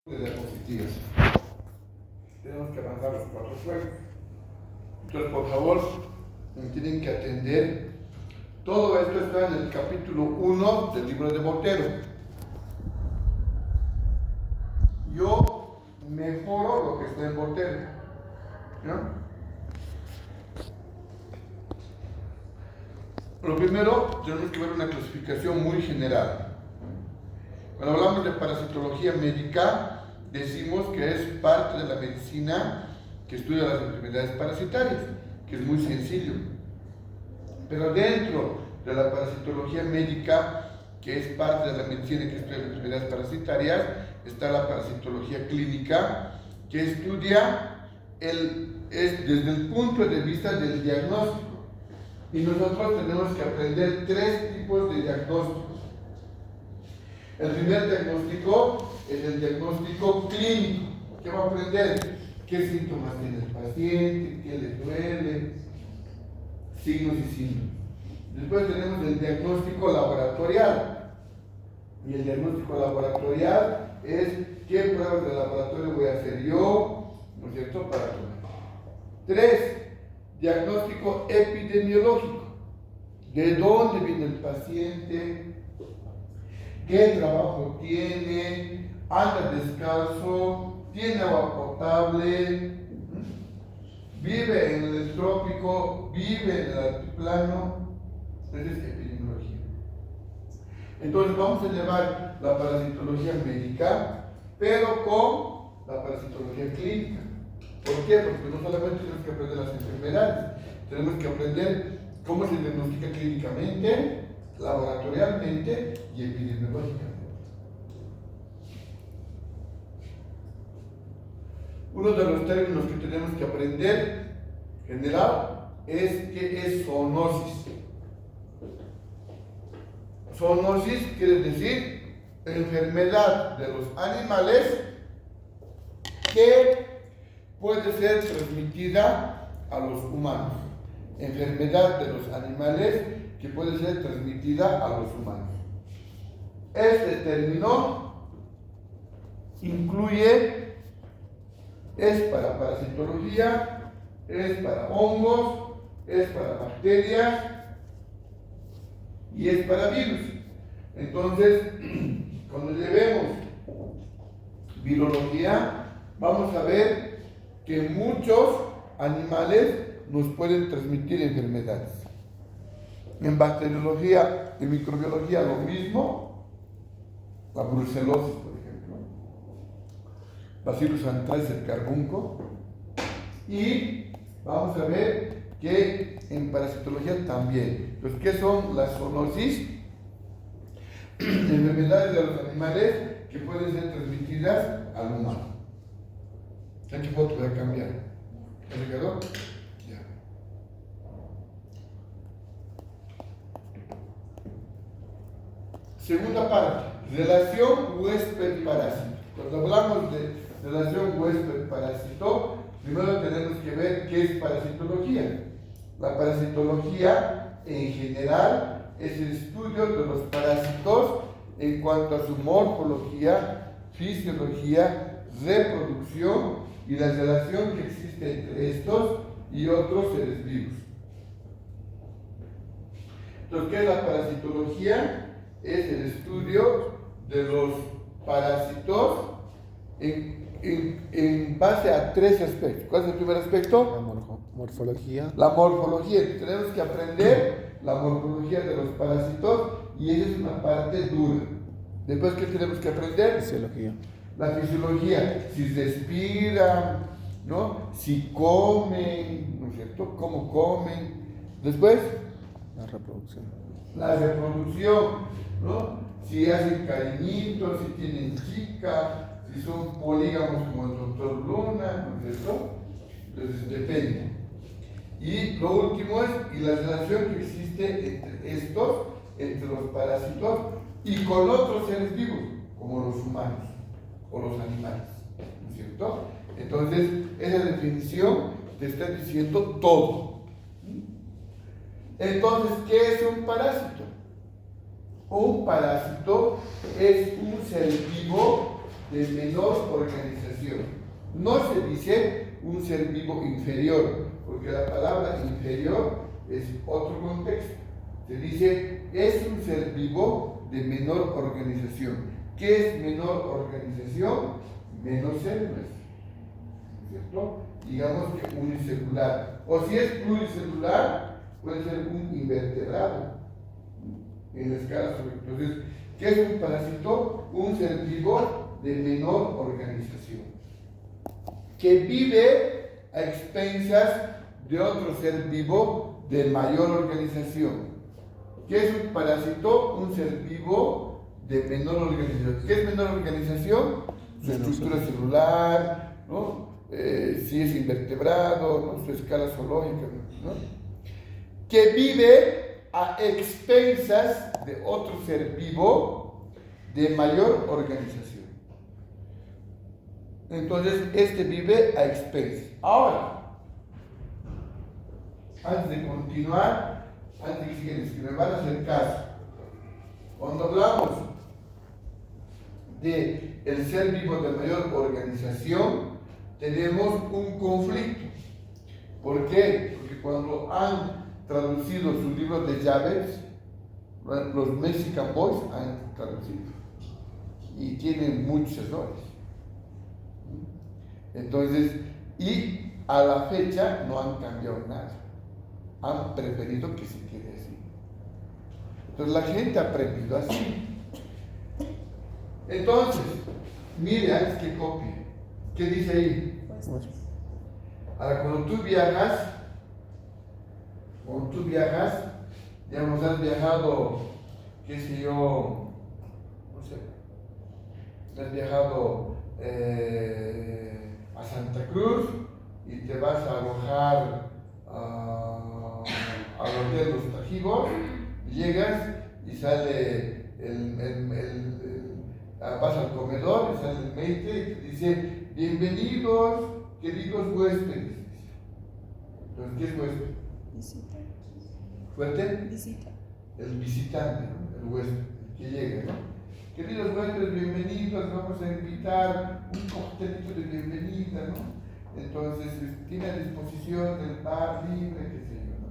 de diapositivas. Tenemos que avanzar los 4 juegos. Entonces, por favor, tienen que atender. Todo esto está en el capítulo 1 del libro de Botero. Yo mejoro lo que está en Botero, ¿no? Lo primero, tenemos que ver una clasificación muy general. Cuando hablamos de parasitología médica, decimos que es parte de la medicina que estudia las enfermedades parasitarias, que es muy sencillo. Pero dentro de la parasitología médica, que es parte de la medicina que estudia las enfermedades parasitarias, está la parasitología clínica, que estudia desde el punto de vista del diagnóstico. Y nosotros tenemos que aprender 3 tipos de diagnósticos. El primer diagnóstico es el diagnóstico clínico. ¿Qué va a aprender? ¿Qué síntomas tiene el paciente? ¿Qué le duele? Signos y síntomas. Después tenemos el diagnóstico laboratorial. Y el diagnóstico laboratorial es qué pruebas de laboratorio voy a hacer yo, ¿no es cierto?, para tomar. 3. Diagnóstico epidemiológico. ¿De dónde viene el paciente? ¿Qué trabajo tiene? ¿Anda descalzo? ¿Tiene agua potable? ¿Vive en el trópico? ¿Vive en el altiplano? Esa es epidemiología. Entonces vamos a llevar la parasitología médica, pero con la parasitología clínica. ¿Por qué? Porque no solamente tenemos que aprender las enfermedades, tenemos que aprender cómo se diagnostica clínicamente, laboratorialmente y epidemiológicamente. Uno de los términos que tenemos que aprender general es qué es zoonosis. Zoonosis quiere decir enfermedad de los animales que puede ser transmitida a los humanos. Enfermedad de los animales que puede ser transmitida a los humanos. Este término es para parasitología, es para hongos, es para bacterias y es para virus. Entonces, cuando llevemos virología, vamos a ver que muchos animales nos pueden transmitir enfermedades. En bacteriología, en microbiología, lo mismo. La brucelosis, por ejemplo. Bacillus anthracis, el carbunco. Y vamos a ver que en parasitología también. Entonces, ¿qué son las zoonosis? Enfermedades de los animales que pueden ser transmitidas al humano. Aquí foto voy a cambiar. ¿Ya se quedó? Ya. Segunda parte, relación huésped-parásito. Cuando hablamos de relación huésped-parásito, primero tenemos que ver qué es parasitología. La parasitología, en general, es el estudio de los parásitos en cuanto a su morfología, fisiología, reproducción y la relación que existe entre estos y otros seres vivos. Entonces, ¿qué es la parasitología? Es el estudio de los parásitos en base a 3 aspectos. ¿Cuál es el primer aspecto? La morfología. La morfología. Tenemos que aprender la morfología de los parásitos y esa es una parte dura. Después, ¿qué tenemos que aprender? Fisiología. La fisiología, si respiran, ¿no? Si comen, ¿no es cierto? ¿Cómo comen? Después, La reproducción. la reproducción, ¿no? Si hacen cariñitos, si tienen chica, si son polígamos como el doctor Luna, ¿no es cierto? Entonces depende. Y lo último es la relación que existe entre los parásitos y con otros seres vivos, como los humanos o los animales, ¿no es cierto? Entonces, esa definición te está diciendo todo. Entonces, ¿qué es un parásito? Un parásito es un ser vivo de menor organización. No se dice un ser vivo inferior, porque la palabra inferior es otro contexto. Se dice es un ser vivo de menor organización. ¿Qué es menor organización? Menos células, ¿cierto? Digamos que unicelular. O si es pluricelular, puede ser un invertebrado en la escala sobre. Entonces, ¿qué es un parásito? Un ser vivo de menor organización, que vive a expensas de otro ser vivo de mayor organización. ¿Qué es un parásito? Un ser vivo de menor organización. ¿Qué es menor organización? Su estructura celular, ¿no? Si es invertebrado, ¿no? Su escala zoológica, ¿no? Que vive a expensas de otro ser vivo de mayor organización. Entonces, este vive a expensas. Ahora, antes de continuar, antes de que me van a hacer caso, cuando hablamos de el ser vivo de mayor organización, tenemos un conflicto. ¿Por qué? Porque cuando han traducido sus libros de llaves, los Mexican Boys han traducido y tienen muchos errores. Entonces, y a la fecha no han cambiado nada, han preferido que se quede así. Entonces la gente ha aprendido así. Entonces, mire antes que copie, ¿qué dice ahí? Ahora, cuando tú viajas, digamos, has viajado, qué sé yo, no sé, has viajado a Santa Cruz y te vas a alojar al hotel Los Tajivos, llegas y sale vas al comedor y sale el maite y te dice: bienvenidos, queridos huéspedes. Entonces, ¿qué es huésped? Visita. ¿Fuerte? Visita. El visitante, ¿no? El huésped, el que llega, ¿no? Queridos huéspedes, bienvenidos, vamos a invitar un coctelito de bienvenida, ¿no? Entonces, tiene a disposición el bar libre, qué sé yo, ¿no?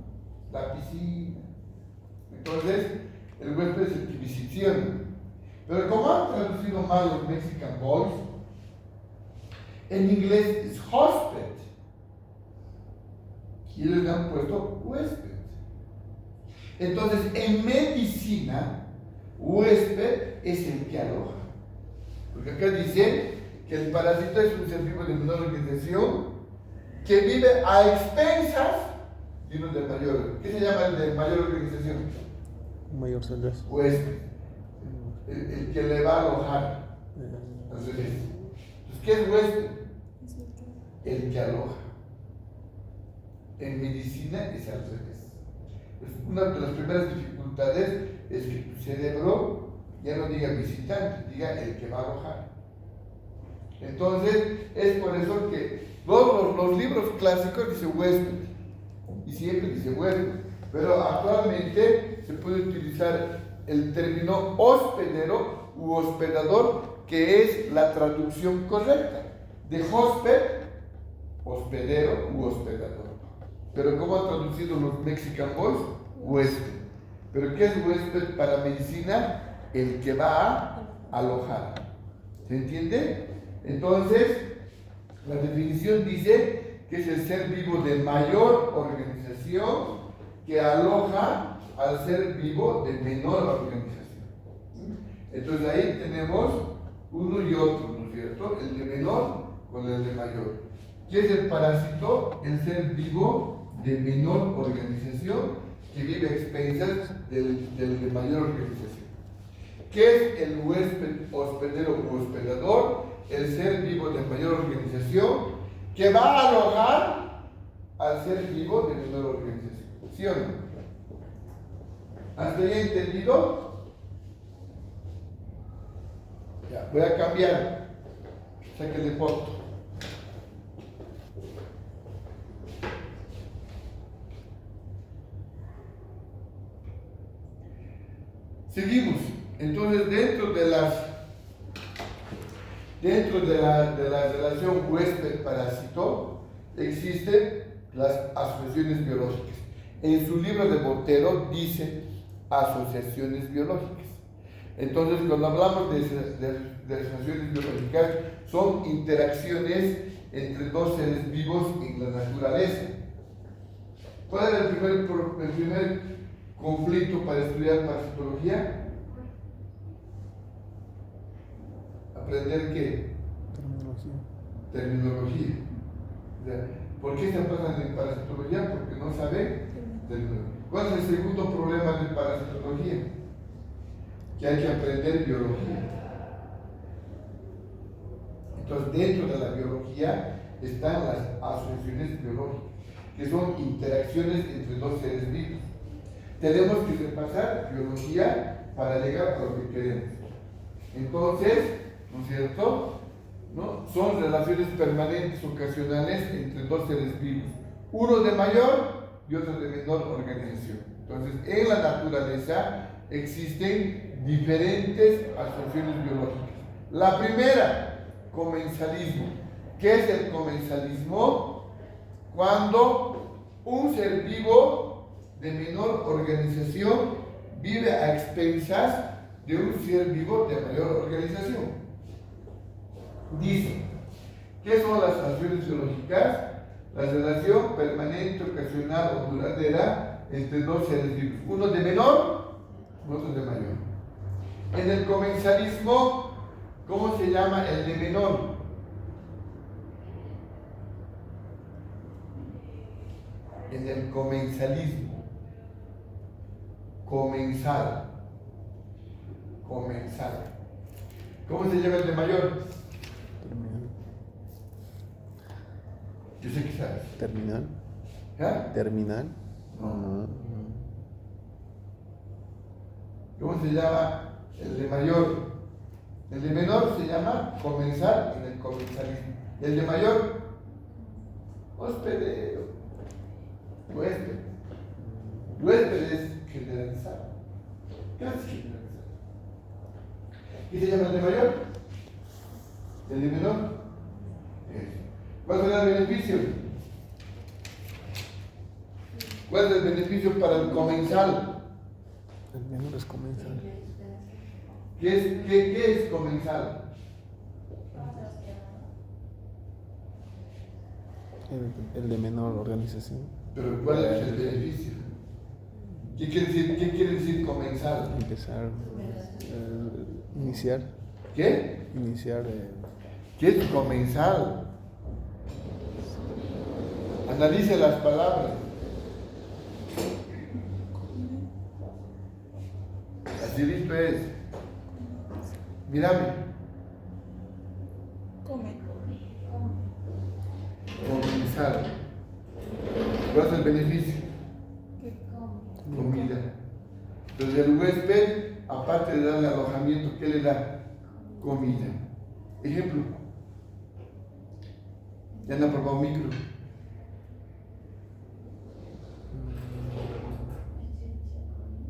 La piscina. Entonces, el huésped es el que visitación. Pero como han traducido mal los Mexican Boys, en inglés es hosped. Y ellos le han puesto huésped. Entonces, en medicina, huésped es el que aloja. Porque acá dice que el parásito es un ser vivo de menor organización que vive a expensas de uno de mayor. ¿Qué se llama el de mayor organización? Mayor celdas. Huésped. El que le va a alojar. Al revés. Entonces, ¿qué es huésped? El que aloja. En medicina es al revés. Pues una de las primeras dificultades es que tu cerebro ya no diga visitante, diga el que va a alojar. Entonces, es por eso que todos los libros clásicos dicen huésped, y siempre dice huésped, pero actualmente se puede utilizar el término hospedero u hospedador, que es la traducción correcta de hosped, hospedero u hospedador. Pero ¿cómo han traducido los Mexican Boys? Huésped. ¿Pero qué es huésped para medicina? El que va a alojar. ¿Se entiende? Entonces, la definición dice que es el ser vivo de mayor organización que aloja al ser vivo de menor organización. Entonces ahí tenemos uno y otro, ¿no es cierto? El de menor con el de mayor. ¿Qué es el parásito? El ser vivo de menor organización que vive a expensas del de mayor organización. ¿Qué es el huésped hospedero u hospedador? El ser vivo de mayor organización que va a alojar al ser vivo de menor organización. ¿Sí o no? ¿Hasta ahí entendido? Ya, voy a cambiar. Sáquenle foto. Seguimos. Entonces, dentro de Dentro de la relación huésped-parásito existen las asociaciones biológicas. En su libro de Botero dice asociaciones biológicas. Entonces, cuando hablamos de asociaciones biológicas, son interacciones entre dos seres vivos en la naturaleza. ¿Cuál era el primer conflicto para estudiar parasitología? Aprender qué? Terminología. O sea, ¿por qué se pasan en parasitología? Porque no saben terminología. ¿Cuál es el segundo problema de parasitología? Que hay que aprender biología. Entonces, dentro de la biología están las asociaciones biológicas, que son interacciones entre dos seres vivos. Tenemos que repasar biología para llegar a lo que queremos. Entonces, ¿no es cierto? ¿No? Son relaciones permanentes, ocasionales entre dos seres vivos, uno de mayor y otro de menor organización. Entonces, en la naturaleza existen diferentes asociaciones biológicas. La primera, comensalismo. ¿Qué es el comensalismo? Cuando un ser vivo de menor organización vive a expensas de un ser vivo de mayor organización. Dice, ¿qué son las asociaciones biológicas? La relación permanente, ocasional o duradera entre dos seres vivos, uno de menor, otro de mayor. En el comensalismo, ¿cómo se llama el de menor? En el comensalismo, comensal. ¿Cómo se llama el de mayor? Terminal. Yo sé que sabes. Terminal. ¿Ah? Terminal. No. ¿Cómo se llama el de mayor? El de menor se llama comensal en el comensalismo. El de mayor, hospedero. Huésped. Huésped es generalizado. ¿Qué es generalizado? ¿Qué se llama el de mayor? ¿El de menor? ¿Cuál será el beneficio? ¿Cuál es el beneficio para el comensal? El menor es comensal. ¿Qué es comensal? El de menor organización. Pero ¿cuál es el beneficio? ¿Qué quiere decir comensal? Empezar. Iniciar. ¿Qué? Iniciar. ¿Qué es comensal? Analice las palabras. Así listo es. Mírame. Comensal. ¿Cuál es el beneficio? Comida. Entonces el huésped, aparte de darle alojamiento, ¿qué le da? Comida. Ejemplo. ¿Ya han probado micro?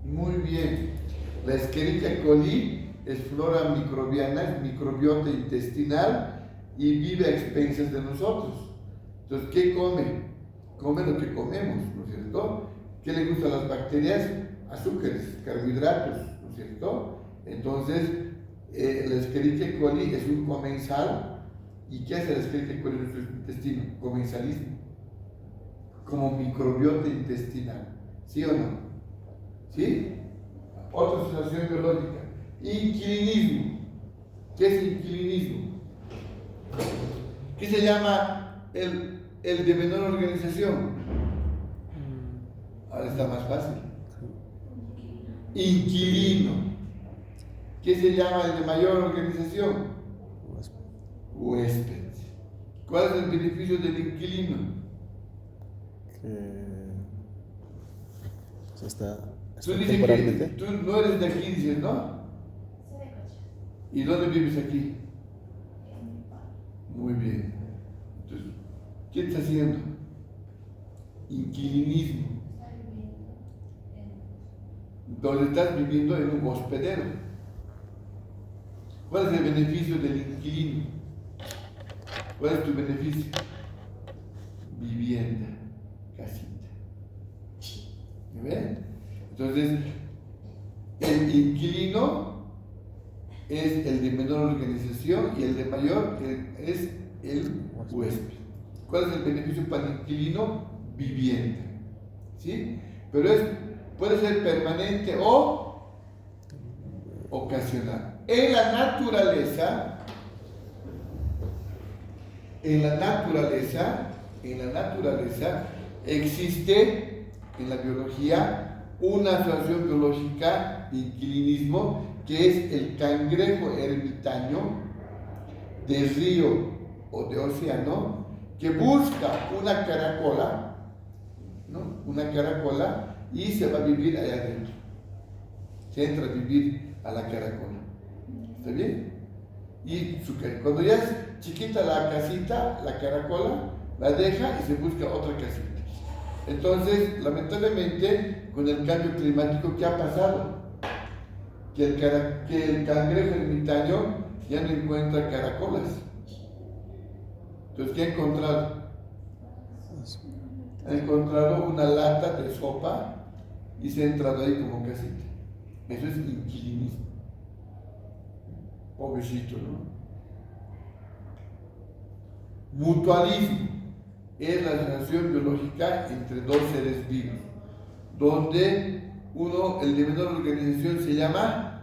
Muy bien. La Escherichia coli es flora microbiana, es microbiota intestinal y vive a expensas de nosotros. Entonces, ¿qué come? Come lo que comemos, ¿no es cierto? ¿Qué le gustan las bacterias? Azúcares, carbohidratos, ¿no es cierto? Entonces, la Escherichia coli es un comensal. ¿Y qué hace la Escherichia coli en nuestro intestino? Comensalismo. Como microbiota intestinal. ¿Sí o no? ¿Sí? Otra asociación biológica. Inquilinismo. ¿Qué es inquilinismo? ¿Qué se llama el de menor organización? Ahora está más fácil. Inquilino. ¿Qué se llama el de mayor organización? Huésped. ¿Cuál es el beneficio del inquilino? Que está Tú dices temporalmente. que tú no eres de aquí, dices, ¿no? ¿Y dónde vives aquí? Muy bien. Entonces, ¿qué estás haciendo? Inquilinismo. Donde estás viviendo en un hospedero. ¿Cuál es el beneficio del inquilino? ¿Cuál es tu beneficio? Vivienda, casita. ¿Me ven? Entonces, el inquilino es el de menor organización y el de mayor es el huésped. ¿Cuál es el beneficio para el inquilino? Vivienda. ¿Sí? Pero puede ser permanente o ocasional. En la naturaleza existe en la biología una asociación biológica de inquilinismo que es el cangrejo ermitaño de río o de océano que busca una caracola, ¿no? Una caracola y se va a vivir allá adentro. Se entra a vivir a la caracola. ¿Está bien? Y cuando ya es chiquita la casita, la caracola, la deja y se busca otra casita. Entonces, lamentablemente, con el cambio climático, ¿qué ha pasado? Que el cangrejo ermitaño ya no encuentra caracolas. Entonces, ¿qué ha encontrado? Ha encontrado una lata de sopa y se ha entrado ahí como casita. Eso es inquilinismo. Pobrecito, ¿no? Mutualismo es la relación biológica entre dos seres vivos, donde el de menor organización se llama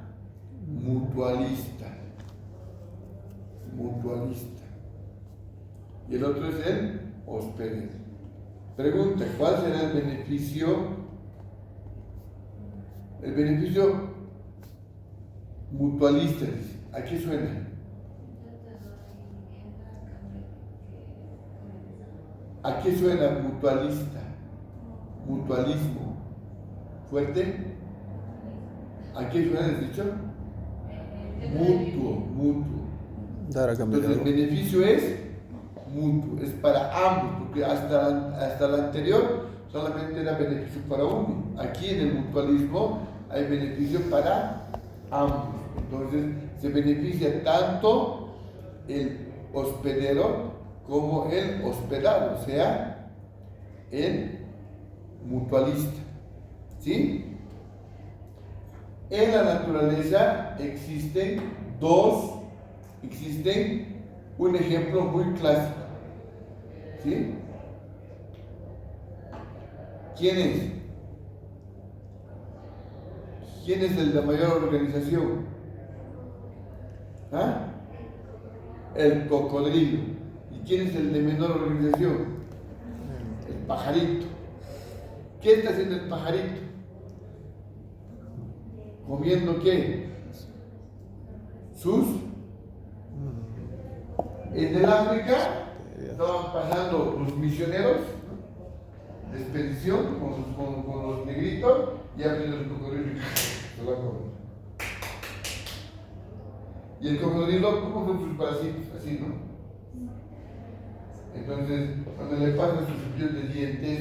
mutualista. Y el otro es el hospedero. Pregunta, ¿cuál será el beneficio? El beneficio mutualista, dice. ¿A qué suena? ¿A qué suena mutualista? Mutualismo. ¿Fuerte? ¿A qué suena el dicho? Mutuo. Dar a cambio de Entonces el algo. beneficio es mutuo, es para ambos, porque hasta el anterior solamente era beneficio para uno. Aquí en el mutualismo hay beneficio para ambos. Entonces se beneficia tanto el hospedero como el hospedado, o sea, el mutualista. ¿Sí? En la naturaleza existen un ejemplo muy clásico. ¿Sí? ¿Quién es? ¿Quién es el de mayor organización? ¿Ah? El cocodrilo. ¿Y quién es el de menor organización? El pajarito. ¿Qué está haciendo el pajarito? ¿Comiendo qué? En el África estaban pasando los misioneros de expedición con los negritos y abren el cocodrilo y se lo comen. Y el cocodrilo, ¿cómo son sus parásitos? Así, ¿no? Entonces, cuando le pasan sus cepillos de dientes,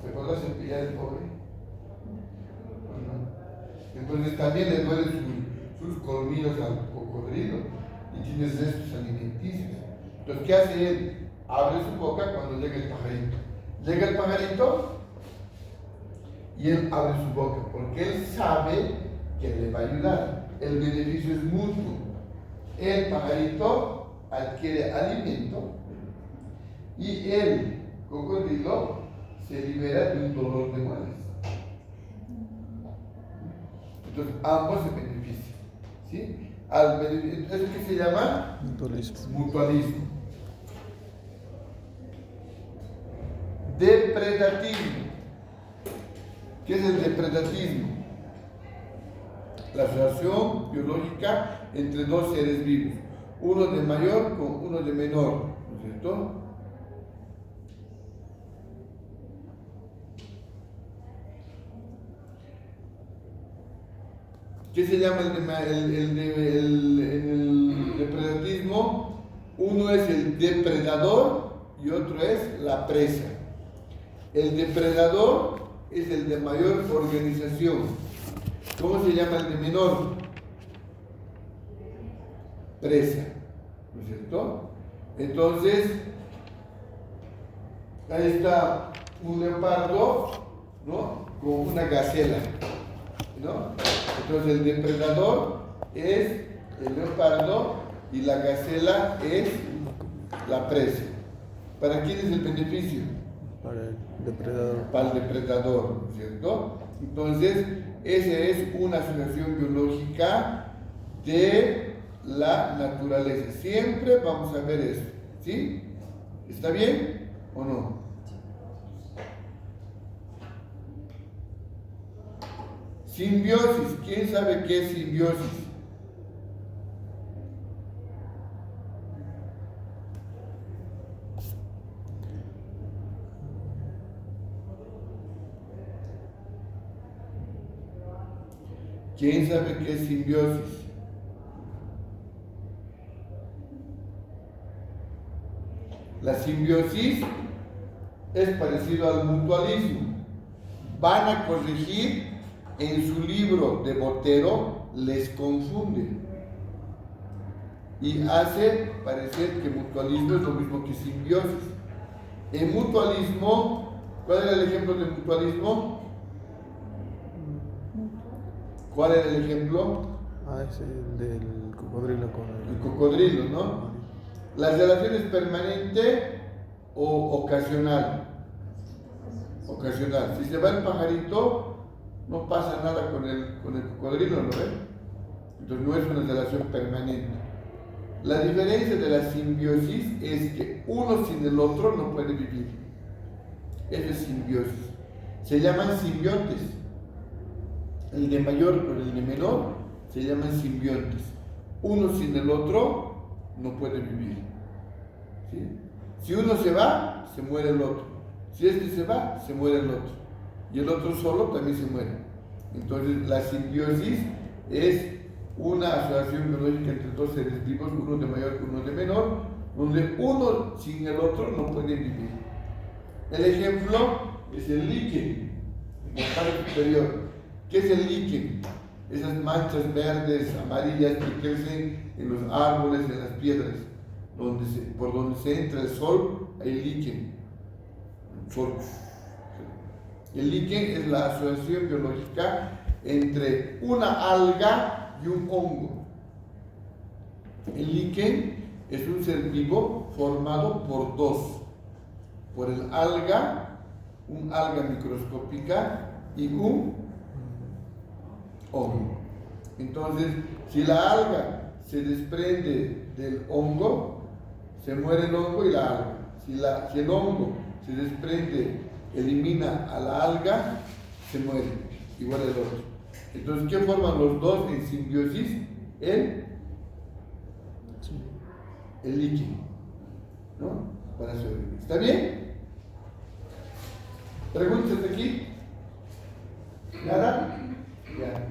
¿se podrá cepillar el pobre? No. Entonces también le duelen sus colmillos al cocodrilo y tiene restos alimenticios. Entonces, ¿qué hace él? Abre su boca cuando llega el pajarito. Llega el pajarito y él abre su boca porque él sabe que le va a ayudar. El beneficio es mutuo. El pajarito adquiere alimento y el cocodrilo se libera de un dolor de muelas. Entonces ambos se benefician. ¿Sí? ¿Eso qué se llama? Mutualismo. Depredatismo. ¿Qué es el depredatismo? La relación biológica entre dos seres vivos, uno de mayor con uno de menor, ¿no es cierto? ¿Qué se llama el depredatismo? Uno es el depredador y otro es la presa. El depredador es el de mayor organización. ¿Cómo se llama el de menor? Presa, ¿no es cierto? Entonces, ahí está un leopardo, ¿no? Con una gacela, ¿no? Entonces el depredador es el leopardo y la gacela es la presa. ¿Para quién es el beneficio? Para el depredador. Para el depredador, ¿cierto? Entonces, esa es una asociación biológica de la naturaleza. Siempre vamos a ver eso, ¿sí? ¿Está bien o no? Simbiosis. ¿Quién sabe qué es simbiosis? ¿Quién sabe qué es simbiosis? La simbiosis es parecido al mutualismo. Van a corregir en su libro de Botero, les confunde y hace parecer que mutualismo es lo mismo que simbiosis. En mutualismo, ¿cuál era el ejemplo de mutualismo? ¿Cuál era el ejemplo? Es el del cocodrilo con el cocodrilo, ¿no? ¿La relación es permanente o ocasional? Ocasional. Si se va el pajarito, no pasa nada con el cocodrilo, ¿no ven? Entonces no es una relación permanente. La diferencia de la simbiosis es que uno sin el otro no puede vivir. Eso es simbiosis. Se llaman simbiontes. El de mayor con el de menor se llaman simbiontes. Uno sin el otro no puede vivir. ¿Sí? Si uno se va, se muere el otro. Si este se va, se muere el otro. Y el otro solo también se muere. Entonces la simbiosis es una asociación biológica entre dos seres vivos, uno de mayor y uno de menor, donde uno sin el otro no puede vivir. El ejemplo es el líquen, en la parte superior. ¿Qué es el líquen? Esas manchas verdes, amarillas que crecen en los árboles, en las piedras, por donde se entra el sol, hay líquen. El líquen es la asociación biológica entre una alga y un hongo. El líquen es un ser vivo formado por dos, por el alga, un alga microscópica y un hongo. Entonces, si la alga se desprende del hongo, se muere el hongo y la alga. Si el hongo se desprende, elimina a la alga, se muere, igual el otro. Entonces, ¿qué forman los dos en simbiosis? El líquido, ¿no? Para sobrevivir. ¿Está bien? ¿Preguntas de aquí? ¿Nada? Ya.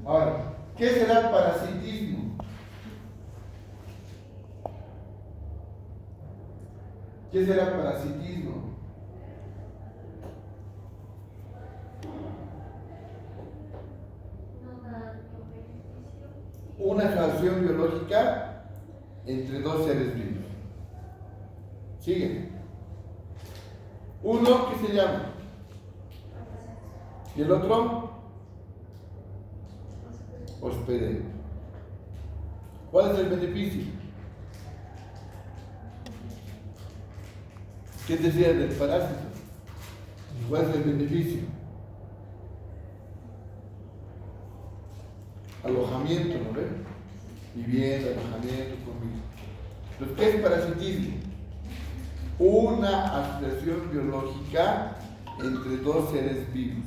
Ahora, ¿qué será parasitismo? ¿Qué será parasitismo? Una relación biológica entre dos seres vivos. Sigue. Uno, ¿qué se llama? ¿Y el otro? Hospedero. ¿Cuál es el beneficio? ¿Qué decía del parásito? ¿Cuál es el beneficio? Alojamiento, ¿no ven? Vivienda, alojamiento, comida. Entonces, ¿qué es parasitismo? Una asociación biológica entre dos seres vivos.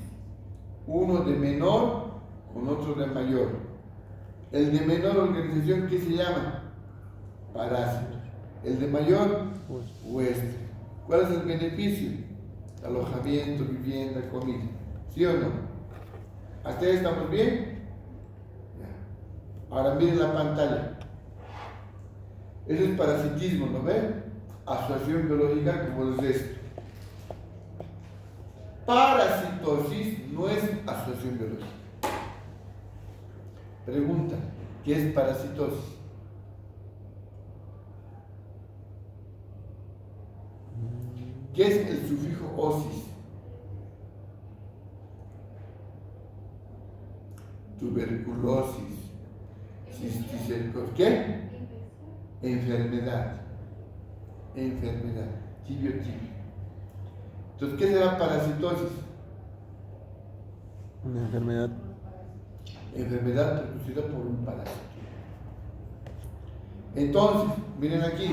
Uno de menor con otro de mayor. El de menor organización, ¿qué se llama? Parásito. El de mayor, huésped. ¿Cuál es el beneficio? Alojamiento, vivienda, comida. ¿Sí o no? ¿Hasta ahí estamos bien? Ya. Ahora miren la pantalla. Eso es parasitismo, ¿no ven? Asociación biológica como es esto. Parasitosis no es asociación biológica. Pregunta, ¿qué es parasitosis? ¿Qué es el sufijo osis? Tuberculosis, cisticercosis, ¿qué? Enfermedad, tibio. Entonces, ¿qué será parasitosis? Una enfermedad. Enfermedad producida por un parásito. Entonces, miren aquí,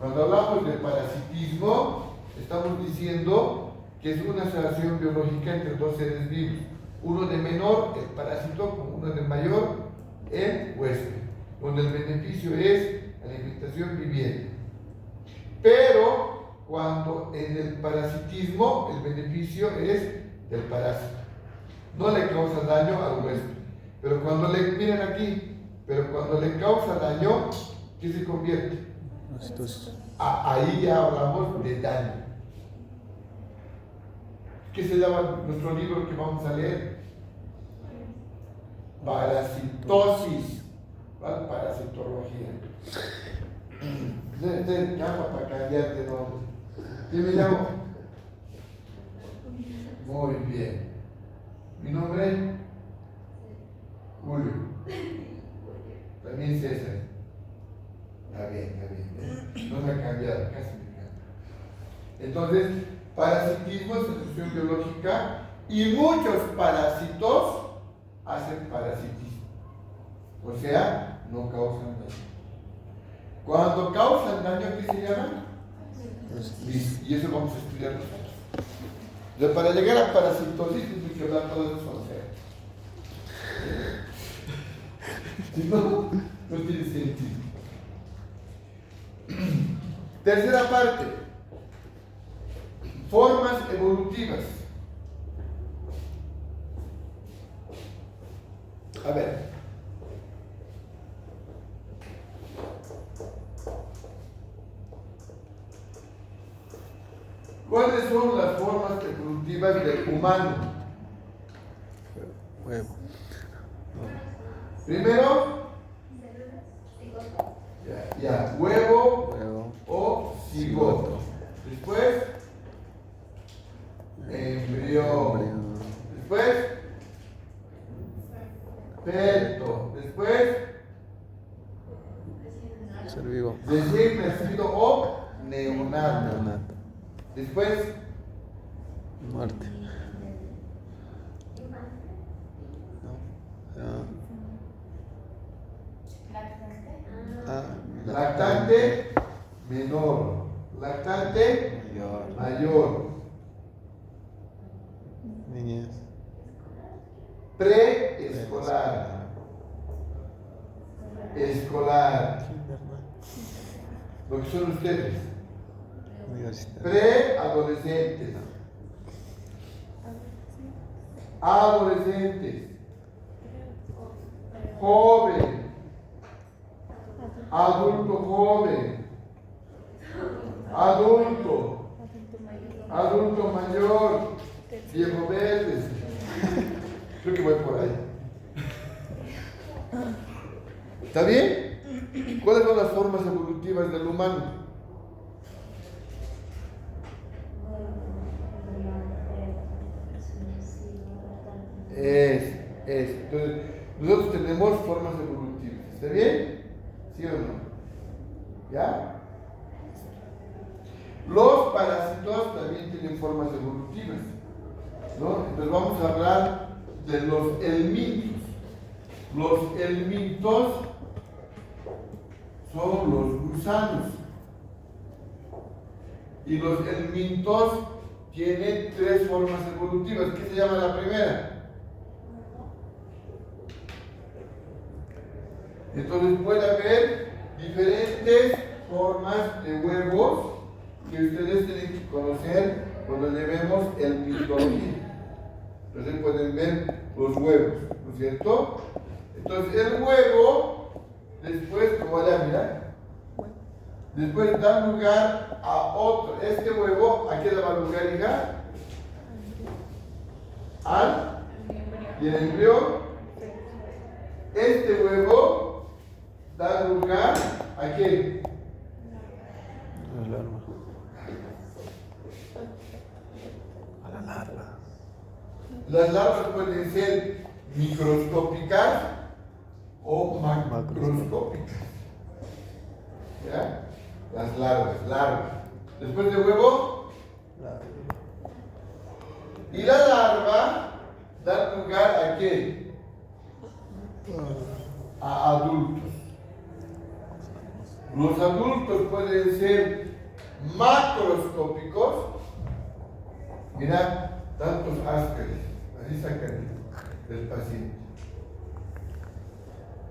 cuando hablamos de parasitismo, estamos diciendo que es una relación biológica entre dos seres vivos. Uno de menor, el parásito, con uno de mayor, el huésped, donde el beneficio es alimentación, vivienda. Pero cuando en el parasitismo el beneficio es del parásito, no le causa daño al huésped. Pero cuando miren aquí, cuando le causa daño, ¿qué se convierte? Entonces, Ahí ya hablamos de daño. ¿Qué se llama nuestro libro que vamos a leer? Parasitosis. ¿Vale? Parasitología. Llama para cambiar de nombre. ¿Qué me llamo? Muy bien. ¿Mi nombre? Julio. También César. Está bien. No me ha cambiado, casi me cambia. Entonces, parasitismo es solución biológica y muchos parásitos hacen parasitismo. O sea, no causan daño. Cuando causan daño, ¿qué se llama? Y eso vamos a estudiar nosotros. Entonces, para llegar a parasitosis, hay que hablar todo eso. Si no, no tiene sentido. Tercera parte. Formas evolutivas. A ver. ¿Cuáles son las formas evolutivas del humano? huevo. Primero, huevo Huevo. o cigoto. Después, embrión. Después, feto. Después, Ser vivo. recién nacido o neonato. Neonato. Después, Muerte. No. lactante menor, lactante mayor, Niñez. preescolar, escolar, lo que son ustedes, Universitario. preadolescentes, adolescentes, joven, adulto joven, adulto mayor, viejo verde. Creo que voy por ahí. ¿Está bien? ¿Cuáles son las formas evolutivas del humano? Entonces, nosotros tenemos formas evolutivas. ¿Está bien? ¿Sí o no? ¿Ya? Los parásitos también tienen formas evolutivas, ¿no? Entonces vamos a hablar de los helmintos. Los helmintos son los gusanos. Y los helmintos tienen tres formas evolutivas. ¿Qué se llama la primera? Entonces puede haber diferentes formas de huevos que ustedes tienen que conocer cuando llevemos el mitología. Entonces pueden ver los huevos, ¿no es cierto? Entonces el huevo, después, como allá, mira, después da lugar a otro. Este huevo, ¿a qué le va a lugar, hija? Al y el embrión. Este huevo da lugar a qué? El arma. A la larva. Las larvas pueden ser microscópicas o macroscópicas. ¿Ya? Las larvas. Después de huevo, y la larva da lugar ¿a qué? A adultos. Los adultos pueden ser macroscópicos. Mira, tantos áscaris, así sacan del paciente.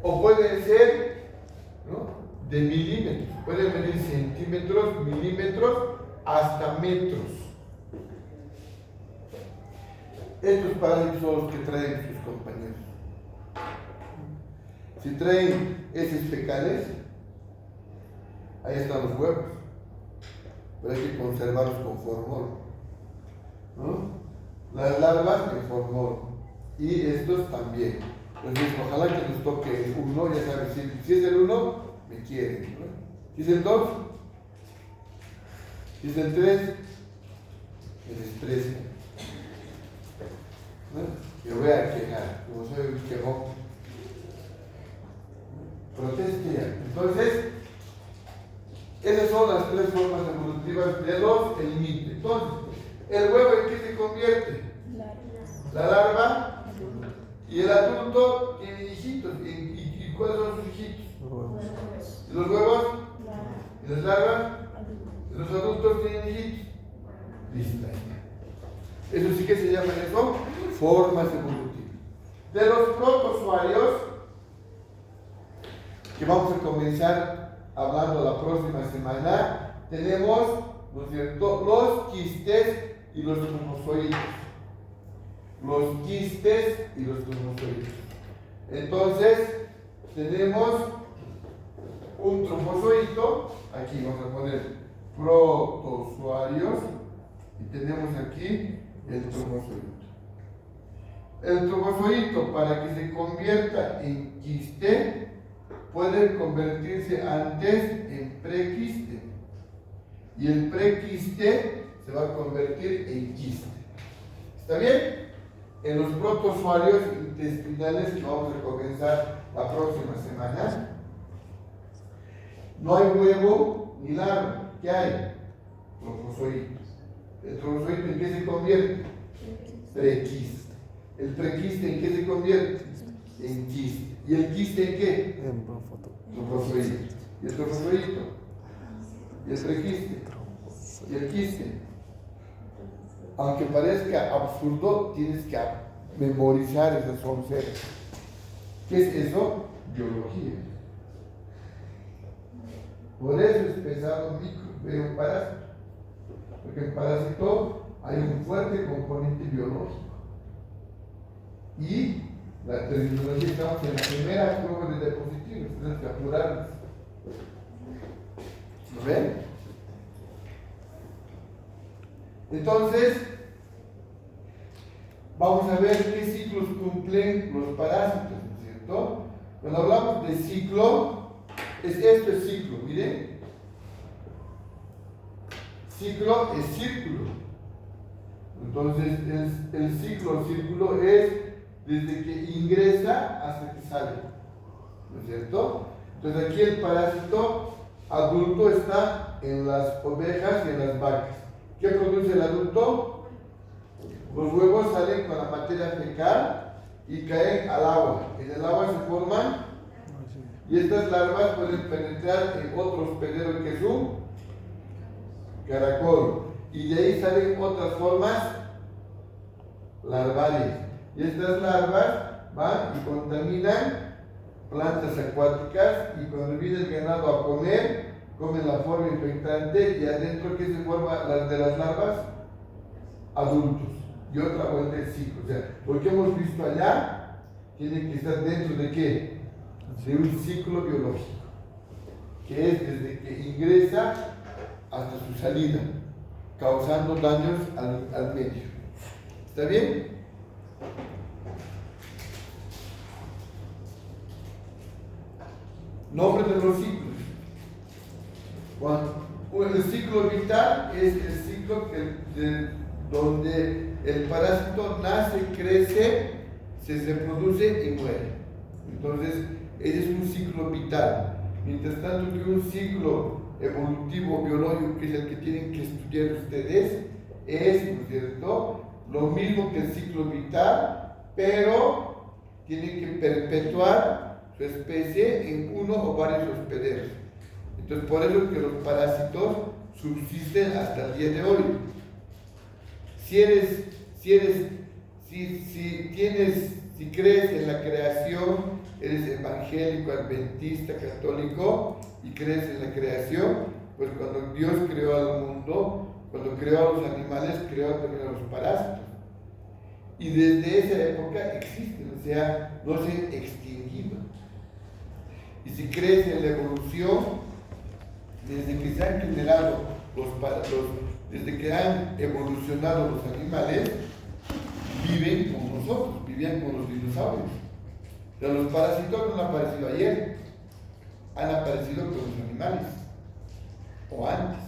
O pueden ser, ¿no?, de milímetros, pueden medir centímetros, milímetros, hasta metros. Estos parásitos son los que traen sus compañeros. Si traen heces fecales, ahí están los huevos, pero hay que conservarlos con formol, ¿no? Las larvas en formol y estos también. Entonces, ojalá que nos toque uno, ya sabes, si es el uno, me quieren, ¿no? Si es el dos, si es el tres, me desprecian, ¿no? Yo voy a quejar, como soy un quejón, proteste ya. Entonces, esas son las tres formas evolutivas de los elimites. Entonces, ¿el huevo en qué se convierte? La larva. Y el adulto tiene hijitos. ¿Y cuáles son sus hijitos? Los huevos. ¿Y los huevos? ¿Y las larvas? ¿Y los adultos tienen hijitos? Listo. Eso sí que se llama eso, formas evolutivas. De los protozoarios, que vamos a comenzar hablando la próxima semana, tenemos, ¿no es cierto?, los quistes y los trofozoides. Los quistes y los trofozoides. Entonces, tenemos un trofozoito, aquí vamos a poner protozoarios, y tenemos aquí el trofozoito. El trofozoito, para que se convierta en quiste, puede convertirse antes en prequiste, y el prequiste se va a convertir en quiste. ¿Está bien? En los protozoarios intestinales, que vamos a comenzar la próxima semana, no hay huevo ni larva. ¿Qué hay? Trofozoito. ¿El trofozoito en qué se convierte? Prequiste. ¿El prequiste en qué se convierte? En quiste. ¿Y el quiste en qué? En profoto. Trofozoito. ¿Y el trofozoito? ¿Y el prequiste? ¿Y el quiste? Aunque parezca absurdo, tienes que memorizar esas 11. ¿Qué es eso? Biología. Por eso es pesado un parásito. Porque en parásito hay un fuerte componente biológico. Y la terminología, estamos en la primera prueba de diapositivas, tenemos que apurarnos. ¿Lo ven? Entonces, vamos a ver qué ciclos cumplen los parásitos, ¿no es cierto? Cuando hablamos de ciclo, esto es ciclo, miren. Ciclo es círculo. Entonces, el círculo es desde que ingresa hasta que sale, ¿no es cierto? Entonces, aquí el parásito adulto está en las ovejas y en las vacas. ¿Qué produce el adulto? Los huevos salen con la materia fecal y caen al agua. En el agua se forman y estas larvas pueden penetrar en otro hospedero que es un caracol. Y de ahí salen otras formas larvarias. Y estas larvas van y contaminan plantas acuáticas y cuando viene el ganado a comer, comen la forma infectante y adentro, ¿qué se forma de las larvas? Adultos. Y otra vuelta el ciclo. O sea, lo que hemos visto allá tiene que estar dentro de ¿qué? De un ciclo biológico, que es desde que ingresa hasta su salida, causando daños al medio. ¿Está bien? Nombre de los ciclos. Juan. el ciclo vital es el ciclo donde el parásito nace, crece, se reproduce y muere. Entonces, ese es un ciclo vital. Mientras tanto, que un ciclo evolutivo biológico, que es el que tienen que estudiar ustedes, es, ¿no es cierto?, lo mismo que el ciclo vital, pero tiene que perpetuar su especie en uno o varios hospederos. Entonces, por eso es que los parásitos subsisten hasta el día de hoy. Si crees en la creación, eres evangélico, adventista, católico, y crees en la creación, pues cuando Dios creó al mundo, cuando creó a los animales, creó también a los parásitos. Y desde esa época existen, o sea, no se han extinguido. Y si crees en la evolución, desde que se han generado desde que han evolucionado los animales, viven con nosotros, vivían con los dinosaurios. Pero los parásitos no han aparecido ayer, han aparecido con los animales, o antes.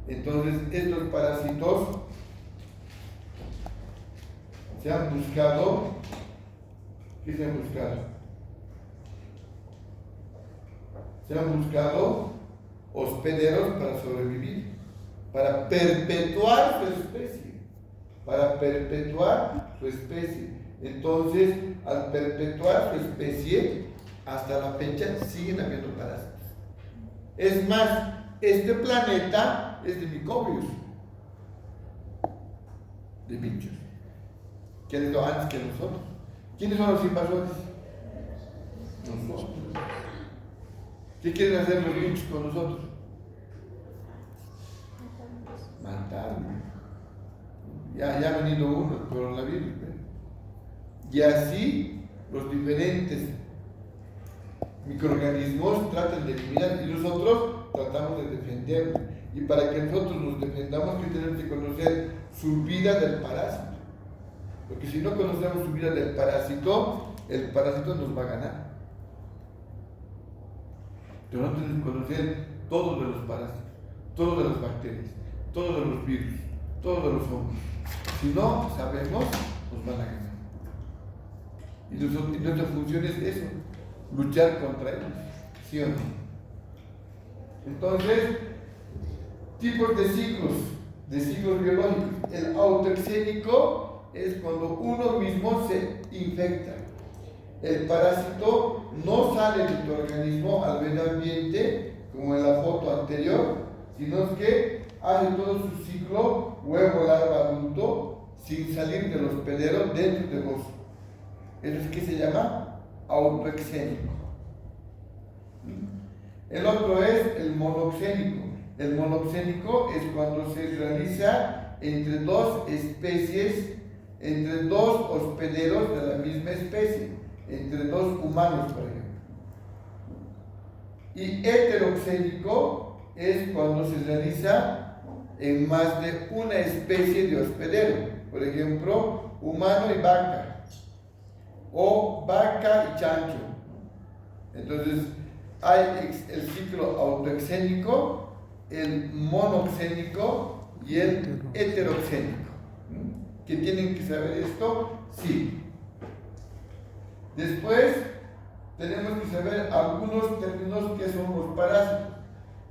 Entonces, estos parásitos se han buscado, ¿qué se han buscado? Se han buscado hospederos para sobrevivir, para perpetuar su especie, Entonces, al perpetuar su especie, hasta la fecha siguen habiendo parásitos. Es más, este planeta es de microbios, de bichos, que han ido antes que nosotros. ¿Quiénes son los invasores? Nosotros. ¿Qué quieren hacer los bichos con nosotros? Matarnos. Ya ha venido uno, el coronavirus. Y así los diferentes microorganismos tratan de eliminar y nosotros tratamos de defendernos. Y para que nosotros nos defendamos, que tenemos que conocer su vida del parásito. Porque si no conocemos su vida del parásito, el parásito nos va a ganar. Pero no tenemos que conocer todos de los parásitos, todos de las bacterias, todos de los virus, todos de los hongos. Si no sabemos, nos van a ganar. Y nuestra función es eso, luchar contra ellos, ¿sí o no? Entonces, tipos de ciclos biológicos. El autoexénico es cuando uno mismo se infecta. El parásito no sale de tu organismo al medio ambiente, como en la foto anterior, sino que hace todo su ciclo huevo, larva, adulto, sin salir del hospedero dentro de vos. Eso es que se llama autoexénico. El otro es el monoxénico. El monoxénico es cuando se realiza entre dos especies, entre dos hospederos de la misma especie, entre dos humanos, por ejemplo. Y heteroxénico es cuando se realiza en más de una especie de hospedero, por ejemplo, humano y vaca, o vaca y chancho. Entonces, hay el ciclo autoexénico, el monoxénico y el heteroxénico. ¿Que tienen que saber esto? Sí. Después, tenemos que saber algunos términos que son los parásitos.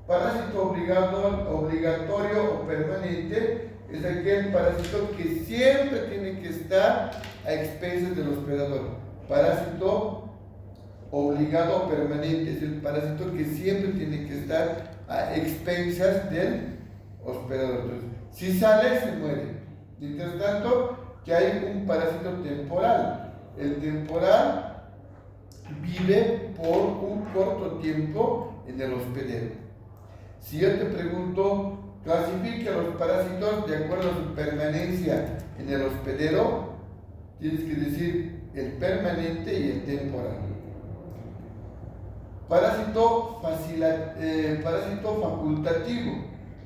Parásito obligatorio o permanente es aquel parásito que siempre tiene que estar a expensas del hospedador. Parásito obligado o permanente es el parásito que siempre tiene que estar a expensas del hospedador. Entonces, si sale, se muere. Mientras tanto, que hay un parásito temporal. El temporal vive por un corto tiempo en el hospedero. Si yo te pregunto, clasifica los parásitos de acuerdo a su permanencia en el hospedero, tienes que decir el permanente y el temporal. Parásito facultativo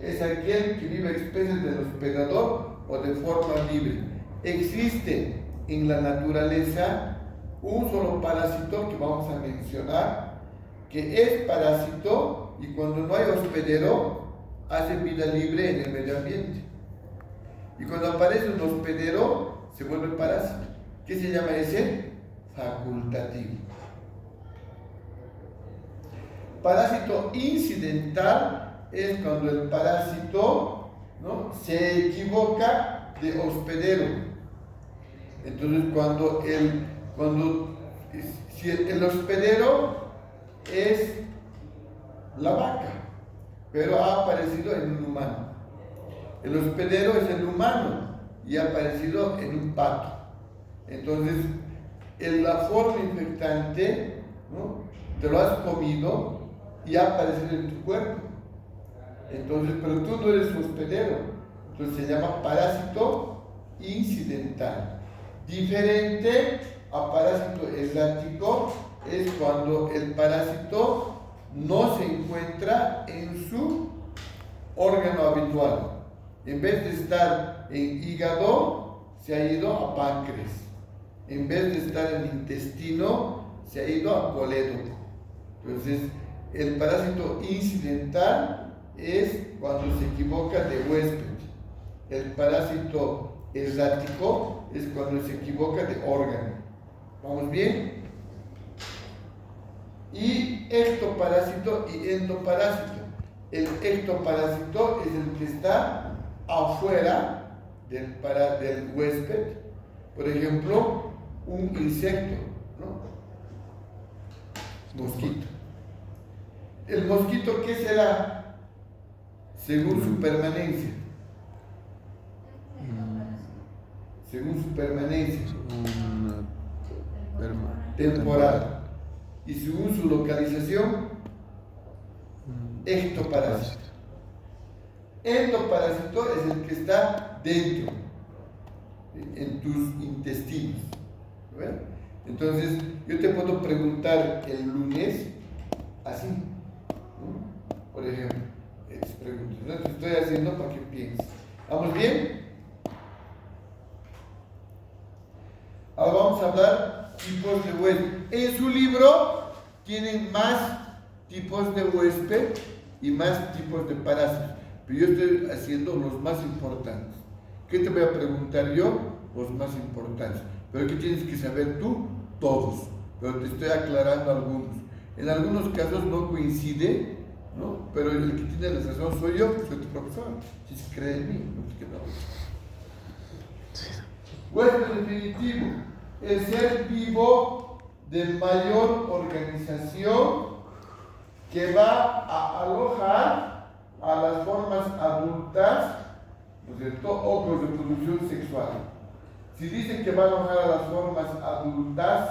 es aquel que vive a expensas del hospedador o de forma libre. Existe en la naturaleza un solo parásito que vamos a mencionar, que es parásito y cuando no hay hospedero hacen vida libre en el medio ambiente. Y cuando aparece un hospedero, se vuelve parásito. ¿Qué se llama ese? Facultativo. Parásito incidental es cuando el parásito, ¿no?, se equivoca de hospedero. Entonces, si el hospedero es la vaca, pero ha aparecido en un humano. El hospedero es el humano y ha aparecido en un pato. Entonces, la forma infectante, ¿no?, te lo has comido y ha aparecido en tu cuerpo. Entonces, pero tú no eres hospedero. Entonces se llama parásito incidental. Diferente a parásito errático es cuando el parásito no se encuentra en su órgano habitual. En vez de estar en hígado, se ha ido a páncreas. En vez de estar en el intestino, se ha ido a colédoco. Entonces, el parásito incidental es cuando se equivoca de huésped. El parásito errático es cuando se equivoca de órgano. ¿Vamos bien? Y ectoparásito y endoparásito. El ectoparásito es el que está afuera del huésped. Por ejemplo, un insecto, ¿no? Mosquito. ¿El mosquito qué será? Según su permanencia. Según su permanencia. Temporal. Y según su localización, ectoparásito. Endoparásito es el que está dentro, en tus intestinos. ¿Ven? Entonces, yo te puedo preguntar el lunes así, ¿no? Por ejemplo, preguntas, ¿no? Te estoy haciendo para que pienses. ¿Vamos bien? Ahora vamos a hablar tipos de huésped. En su libro tienen más tipos de huésped y más tipos de parásitos, pero yo estoy haciendo los más importantes. ¿Qué te voy a preguntar yo? Los más importantes. Pero ¿qué tienes que saber tú? Todos. Pero te estoy aclarando algunos. En algunos casos no coincide, ¿no? Pero el que tiene la razón soy yo, soy tu profesor. Si se cree en mí, no te queda otro. Huésped definitivo. El ser vivo de mayor organización que va a alojar a las formas adultas, ¿no es cierto?, o con reproducción sexual. Si dicen que va a alojar a las formas adultas,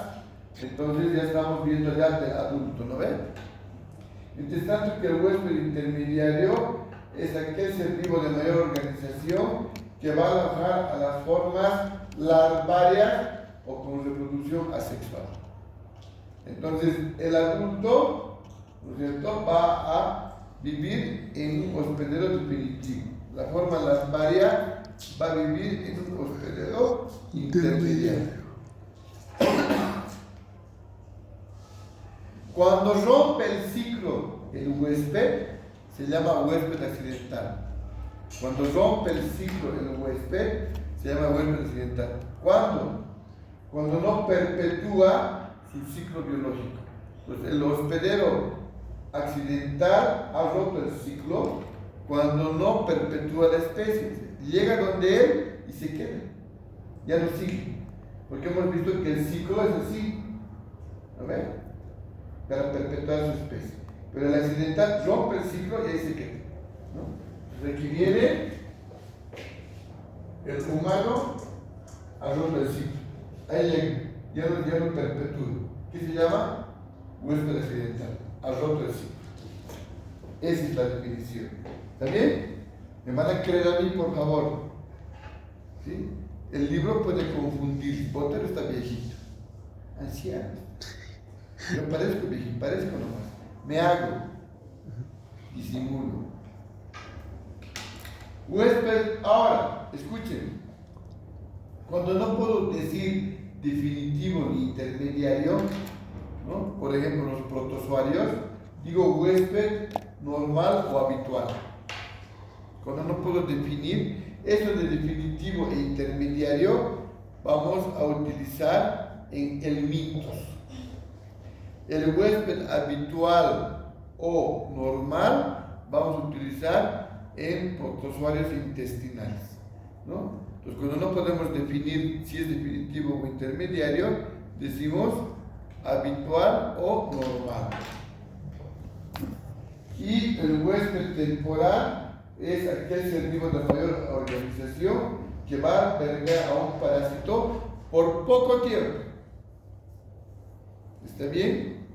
entonces ya estamos viendo ya del adulto, ¿no ven? Mientras tanto que el huésped intermediario es aquel ser vivo de mayor organización que va a alojar a las formas larvarias o con reproducción asexual. Entonces el adulto, ¿no es cierto?, va a vivir en un hospedero definitivo. La forma larvaria va a vivir en un hospedero intermediario. Cuando rompe el ciclo el huésped, se llama huésped accidental. Cuando rompe el ciclo el huésped, se llama huésped accidental. ¿Cuándo? Cuando no perpetúa su ciclo biológico. Entonces, el hospedero accidental ha roto el ciclo cuando no perpetúa la especie. Llega donde él y se queda. Ya no sigue. Porque hemos visto que el ciclo es así. ¿No ven? Para perpetuar su especie. Pero el accidental rompe el ciclo y ahí se queda, ¿no? Entonces aquí viene el humano a romper el ciclo. Ahí ya no perpetúa. ¿Qué se llama? Huésped accidental. Ha roto el ciclo. Esa es la definición. ¿Está bien? Me van a creer a mí, por favor. ¿Sí? El libro puede confundir. Botero está viejito. Anciano. Yo parezco viejito, parezco nomás. Me hago. Disimulo. Huésped, ahora, escuchen. Cuando no puedo decir definitivo ni intermediario, ¿no?, por ejemplo, los protozoarios, digo huésped normal o habitual. Cuando no puedo definir, eso de definitivo e intermediario vamos a utilizar en el mitos. El huésped habitual o normal vamos a utilizar en protozoarios intestinales, ¿no? Entonces, cuando no podemos definir si es definitivo o intermediario, decimos habitual o normal. Y el huésped temporal es aquel ser vivo de mayor organización que va a albergar a un parásito por poco tiempo. ¿Está bien?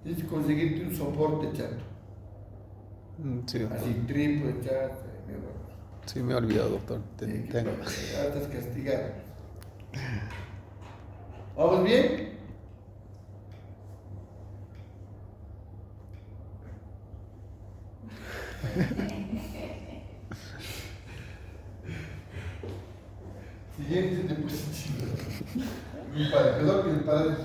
Tienes que conseguirte un soporte chato. Sí, doctor. Así, triple, chato. Sí, me he olvidado, doctor. Tengo. Ahora estás castigado. ¿Vamos bien? Siguiente diapositiva. Mi padre, perdón que el padre